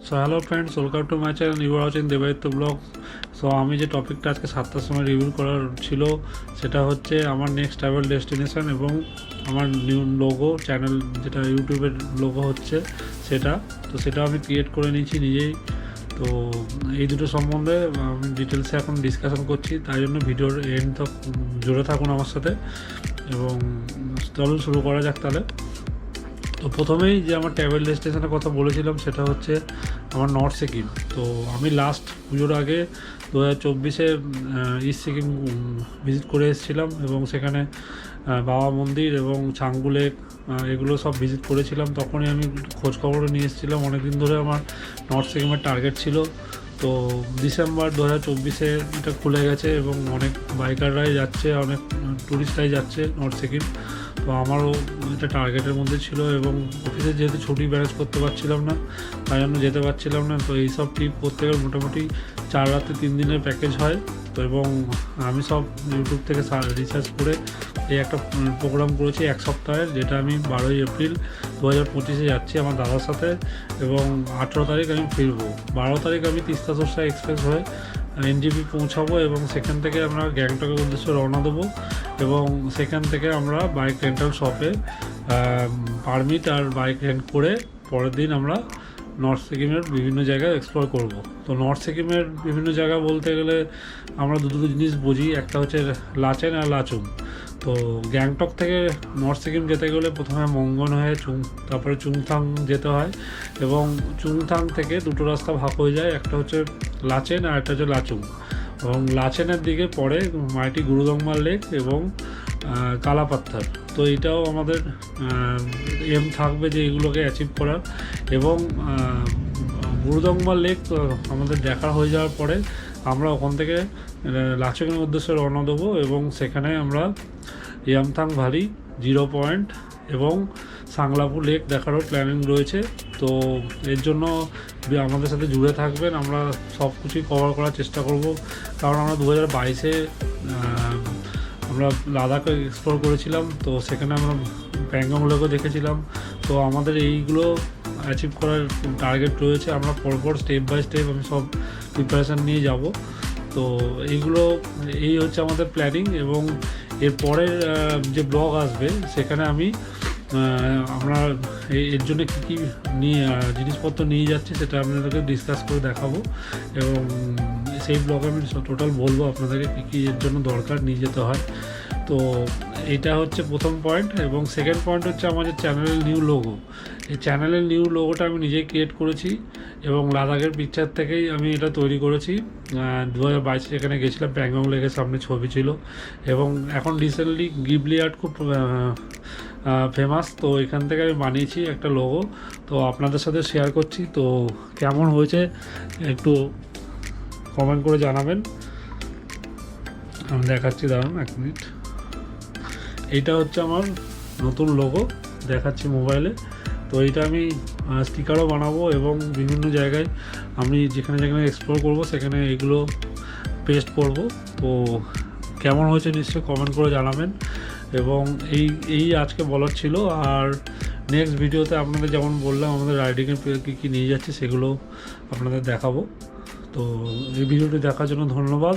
So hello friends, welcome to my channel. You are watching Debaditya blog. So আমি যে টপিকটা আজকে 7টার সময় রিভিউ করার ছিল সেটা হচ্ছে আমার নেক্সট ট্রাভেল ডেস্টিনেশন এবং আমার নিউ লোগো চ্যানেল, যেটা ইউটিউবের লোগো হচ্ছে সেটা। তো সেটা আমি ক্রিয়েট করে নিয়েছি নিজেই। তো এই দুটো সম্বন্ধে আমি ডিটেলসে এখন ডিসকাশন করছি, তাই জন্য ভিডিওর এন্ড তক জুড়ে থাকুন আমার সাথে। এবং চলুন শুরু করা যাক তাহলে। তো প্রথমেই যে আমার ট্রাভেল ডেস্টিনেশনের কথা বলেছিলাম সেটা হচ্ছে আমার নর্থ সিকিম। তো আমি লাস্ট পুজোর আগে 2024-এ ইস্ট সিকিম ভিজিট করে এসেছিলাম এবং সেখানে বাবা মন্দির এবং ছাঙ্গু লেক এগুলো সব ভিজিট করেছিলাম। তখনই আমি খোঁজখবরও নিয়ে এসেছিলাম। অনেকদিন ধরে আমার নর্থ সিকিমের টার্গেট ছিল। তো ডিসেম্বর 2024-এ এটা খুলে গেছে এবং অনেক বাইকাররাই যাচ্ছে, অনেক ট্যুরিস্টরাই যাচ্ছে নর্থ সিকিম। তো আমারও এটা টার্গেটের মধ্যে ছিল এবং অফিসে যেহেতু ছুটি ম্যানেজ করতে পারছিলাম না, তাই জন্য যেতে পারছিলাম না। তো এইসব ট্রিপ করতে গেলে মোটামুটি 4 রাতে 3 দিনের প্যাকেজ হয়। তো এবং আমি সব ইউটিউব থেকে রিসার্চ করে এই একটা প্রোগ্রাম করেছি 1 সপ্তাহের, যেটা আমি 12ই এপ্রিল 2025-এ যাচ্ছি আমার দাদার সাথে এবং 18 তারিখ আমি ফিরবো। 12 তারিখ আমি তিস্তা তোরসা এক্সপ্রেস হয়ে এনজেপি পৌঁছাবো এবং সেখান থেকে আমরা গ্যাংটকের উদ্দেশ্যে রওনা দেবো এবং সেখান থেকে আমরা বাইক রেন্টাল শপে পারমিট আর বাইক রেন্ট করে পরের দিন আমরা নর্থ সিকিমের বিভিন্ন জায়গায় এক্সপ্লোর করব। তো নর্থ সিকিমের বিভিন্ন জায়গা বলতে গেলে আমরা দুটো জিনিস বুঝি, একটা হচ্ছে লাচেন আর লাচুং। তো গ্যাংটক থেকে নর্থ সিকিম যেতে গেলে প্রথমে মঙ্গন হয়ে তারপরে চুংথাং যেতে হয় এবং চুংথাং থেকে দুটো রাস্তা ভাগ হয়ে যায়, একটা হচ্ছে লাচেন আর একটা হচ্ছে লাচুং। এবং লাচেনের দিকে পড়ে মাইটি গুরুদংমা লেক এবং কালাপাত্থার। তো এটাও আমাদের এম থাকবে যে এগুলোকে অ্যাচিভ করার। এবং গুরুদংমা লেক আমাদের দেখা হয়ে যাওয়ার পরে আমরা ওখান থেকে লাচেনের উদ্দেশ্যে রওনা দেবো এবং সেখানে আমরা ইয়ামথাং ভ্যালি, 0 পয়েন্ট এবং সাংলাপু লেক দেখারও প্ল্যানিং রয়েছে। তো এর জন্য আমাদের সাথে জুড়ে থাকবেন, আমরা সব কিছুই কভার করার চেষ্টা করব। কারণ আমরা 2022-এ আমরা লাদাখে এক্সপ্লোর করেছিলাম, তো সেখানে আমরা প্যাংগং লেকও দেখেছিলাম। তো আমাদের এইগুলো অ্যাচিভ করার টার্গেট রয়েছে। আমরা পরপর স্টেপ বাই স্টেপ আমি সব প্রিপারেশান নিয়ে যাব। তো এই হচ্ছে আমাদের প্ল্যানিং। এবং এরপরের যে ব্লগ আসবে সেখানে আমরা এর জন্য কী কী নিয়ে জিনিসপত্র নিয়ে যাচ্ছি সেটা আপনাদেরকে ডিসকাস করে দেখাবো এবং সেই ব্লগে আমি টোটাল বলবো আপনাদেরকে কী কী এর জন্য দরকার নিয়ে যেতে হয়। তো এটা হচ্ছে প্রথম পয়েন্ট। এবং সেকেন্ড পয়েন্ট হচ্ছে আমাদের চ্যানেলের নিউ লোগো। এই চ্যানেলের নিউ লোগোটা আমি নিজেই ক্রিয়েট করেছি এবং লাদাখের পিকচার থেকেই আমি এটা তৈরি করেছি। 2022 এখানে গেছিলাম, প্যাংগং লেকের সামনে ছবি ছিল। এবং এখন রিসেন্টলি গিবলি আর্ট খুব ফেমাস, তো এখান থেকে আমি বানিয়েছি একটা লোগো। তো আপনাদের সাথে শেয়ার করছি। তো কেমন হয়েছে একটু কমেন্ট করে জানাবেন। আমি দেখাচ্ছি, দাঁড়ান 1 মিনিট। এইটা হচ্ছে আমার নতুন লোগো, দেখাচ্ছি মোবাইলে। তো এইটা আমি স্টিকারও বানাবো এবং বিভিন্ন জায়গায় আমি যেখানে যেখানে এক্সপ্লোর করব সেখানে এগুলো পেস্ট করব। তো কেমন হয়েছে নিশ্চয়ই কমেন্ট করে জানাবেন। এবং এই আজকে বলার ছিল। আর নেক্সট ভিডিওতে আপনাদের যেমন বললাম আমাদের রাইডিংয়ের কী কী নিয়ে যাচ্ছে সেগুলো আপনাদের দেখাবো। তো এই ভিডিওটি দেখার জন্য ধন্যবাদ।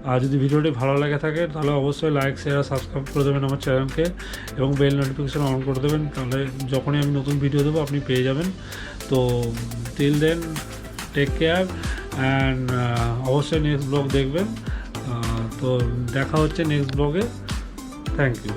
আর যদি ভিডিওটি ভালো লাগে থাকে তাহলে অবশ্যই লাইক, শেয়ার, সাবস্ক্রাইব করে দেবেন আমার চ্যানেলকে এবং বেল নোটিফিকেশান অন করে দেবেন, তাহলে যখনই আমি নতুন ভিডিও দেবো আপনি পেয়ে যাবেন। তো till then, take care and অবশ্যই নেক্সট ব্লগ দেখবেন। তো দেখা হচ্ছে নেক্সট ব্লগে। Thank you.